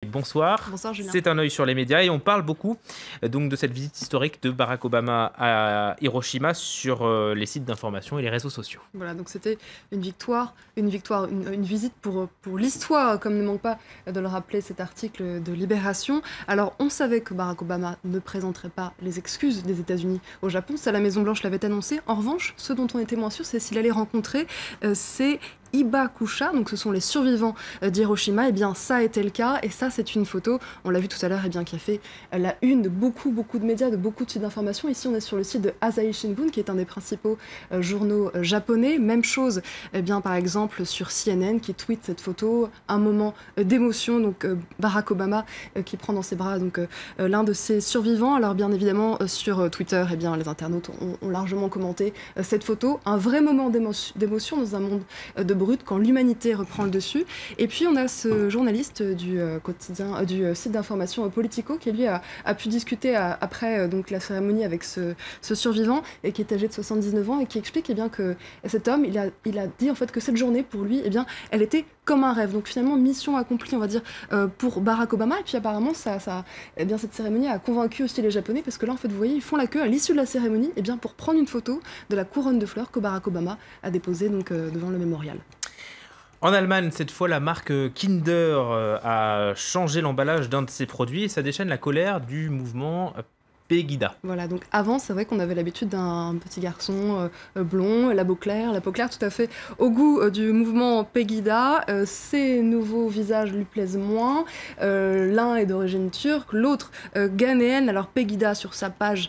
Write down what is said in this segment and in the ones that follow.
Bonsoir. Bonsoir Julien. C'est un œil sur les médias et on parle beaucoup donc de cette visite historique de Barack Obama à Hiroshima sur les sites d'information et les réseaux sociaux. Voilà, donc c'était une visite pour l'histoire, comme ne manque pas de le rappeler cet article de Libération. Alors on savait que Barack Obama ne présenterait pas les excuses des États-Unis au Japon, ça la Maison-Blanche l'avait annoncé. En revanche, ce dont on était moins sûr, c'est s'il allait rencontrer ces Hibakusha, donc ce sont les survivants d'Hiroshima. Et bien ça a été le cas, et ça c'est une photo, on l'a vu tout à l'heure, et bien qui a fait la une de beaucoup de médias, de beaucoup de sites d'information. Ici on est sur le site de Asahi Shimbun, qui est un des principaux journaux japonais. Même chose, eh bien par exemple sur CNN, qui tweet cette photo, un moment d'émotion, donc Barack Obama qui prend dans ses bras donc l'un de ses survivants. Alors bien évidemment sur Twitter, eh bien les internautes ont largement commenté cette photo, un vrai moment d'émotion dans un monde de brut, quand l'humanité reprend le dessus. Et puis on a ce journaliste du site d'information Politico qui lui a pu discuter après donc la cérémonie avec ce survivant, et qui est âgé de 79 ans, et qui explique bien que cet homme il a dit en fait que cette journée pour lui elle était comme un rêve. Donc finalement mission accomplie, on va dire, pour Barack Obama. Et puis apparemment cette cérémonie a convaincu aussi les Japonais, parce que là en fait vous voyez, ils font la queue à l'issue de la cérémonie pour prendre une photo de la couronne de fleurs que Barack Obama a déposée donc devant le mémorial. En Allemagne, cette fois, la marque Kinder a changé l'emballage d'un de ses produits et ça déchaîne la colère du mouvement Pegida. Voilà, donc avant, c'est vrai qu'on avait l'habitude d'un petit garçon blond, la peau claire tout à fait au goût du mouvement Pegida. Ces nouveaux visages lui plaisent moins. L'un est d'origine turque, l'autre ghanéenne. Alors Pegida, sur sa page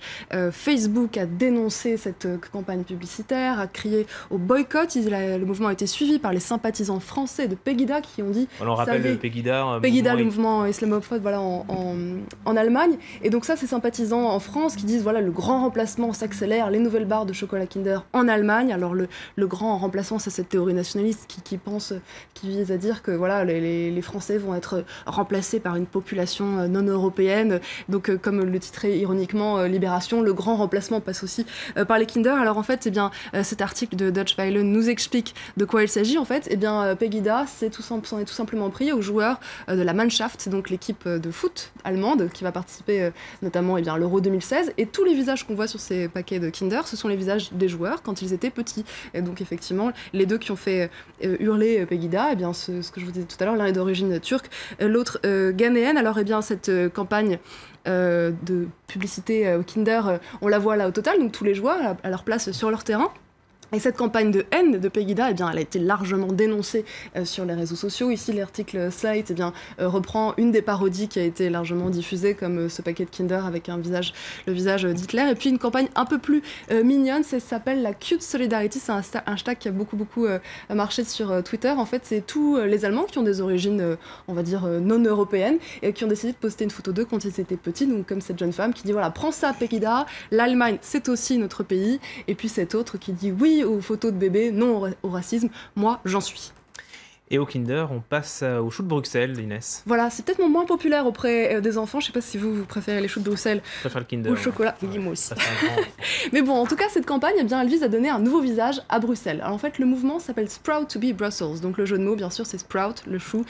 Facebook, a dénoncé cette campagne publicitaire, a crié au boycott. Le mouvement a été suivi par les sympathisants français de Pegida qui ont dit... On rappelle Pegida, le mouvement islamophobe en Allemagne. Et donc ça, ces sympathisants en France qui disent voilà, le grand remplacement s'accélère, les nouvelles barres de chocolat Kinder en Allemagne. Alors le grand remplacement, c'est cette théorie nationaliste qui vise à dire que voilà, les Français vont être remplacés par une population non européenne. Donc comme le titrait ironiquement Libération, le grand remplacement passe aussi par les Kinder. Alors en fait, cet article de Deutsche Welle nous explique de quoi il s'agit. En fait, Pegida s'en est tout simplement pris aux joueurs de la Mannschaft, donc l'équipe de foot allemande qui va participer notamment à l'Euro 2016, et tous les visages qu'on voit sur ces paquets de Kinder, ce sont les visages des joueurs quand ils étaient petits. Et donc effectivement, les deux qui ont fait hurler Pegida, ce que je vous disais tout à l'heure, l'un est d'origine turque, l'autre ghanéenne. Alors cette campagne de publicité Kinder, on la voit là au total, donc tous les joueurs à leur place sur leur terrain. Et cette campagne de haine de Pegida, elle a été largement dénoncée sur les réseaux sociaux. Ici, l'article Slate reprend une des parodies qui a été largement diffusée, comme ce paquet de Kinder avec le visage d'Hitler. Et puis une campagne un peu plus mignonne, ça s'appelle la Cute Solidarity. C'est un hashtag qui a beaucoup marché sur Twitter. En fait, c'est tous les Allemands qui ont des origines, on va dire, non européennes, et qui ont décidé de poster une photo d'eux quand ils étaient petits. Donc comme cette jeune femme qui dit voilà, prends ça Pegida, l'Allemagne c'est aussi notre pays. Et puis cette autre qui dit oui aux photos de bébés, non au racisme, moi j'en suis. Et au Kinder, on passe aux choux de Bruxelles, Inès. Voilà, c'est peut-être moins populaire auprès des enfants. Je sais pas si vous préférez les choux de Bruxelles je préfère le Kinder, ou le chocolat. Oui, moi aussi. Mais bon, en tout cas, cette campagne, elle vise à donner un nouveau visage à Bruxelles. Alors en fait, le mouvement s'appelle Sprout to be Brussels. Donc le jeu de mots, bien sûr, c'est Sprout, le chou,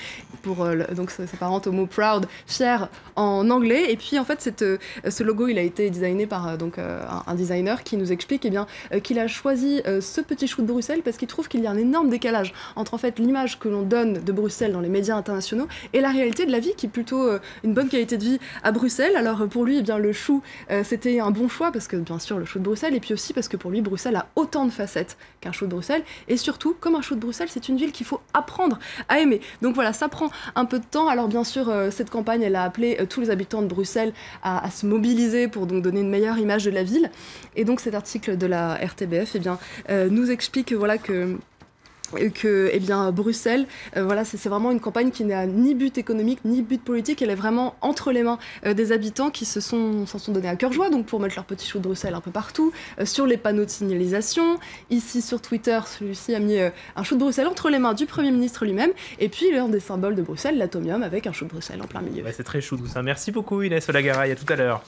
donc ça s'apparente au mot proud, fier en anglais. Et puis en fait, ce logo, il a été designé par un designer qui nous explique qu'il a choisi ce petit chou de Bruxelles parce qu'il trouve qu'il y a un énorme décalage entre en fait l'image que l'on donne de Bruxelles dans les médias internationaux et la réalité de la vie qui est plutôt une bonne qualité de vie à Bruxelles. Alors pour lui, le chou, c'était un bon choix parce que bien sûr le chou de Bruxelles, et puis aussi parce que pour lui, Bruxelles a autant de facettes qu'un chou de Bruxelles, et surtout, comme un chou de Bruxelles, c'est une ville qu'il faut apprendre à aimer. Donc voilà, ça prend un peu de temps. Alors bien sûr, cette campagne, elle a appelé tous les habitants de Bruxelles à se mobiliser pour donc donner une meilleure image de la ville. Et donc cet article de la RTBF nous explique que Bruxelles, c'est vraiment une campagne qui n'a ni but économique ni but politique. Elle est vraiment entre les mains des habitants qui s'en sont donnés à cœur joie, donc pour mettre leur petit chou de Bruxelles un peu partout, sur les panneaux de signalisation. Ici sur Twitter, celui-ci a mis un chou de Bruxelles entre les mains du Premier ministre lui-même, et puis l'un des symboles de Bruxelles, l'atomium, avec un chou de Bruxelles en plein milieu. Ouais, c'est très chou tout ça. Merci beaucoup Inès Olagaray, à tout à l'heure.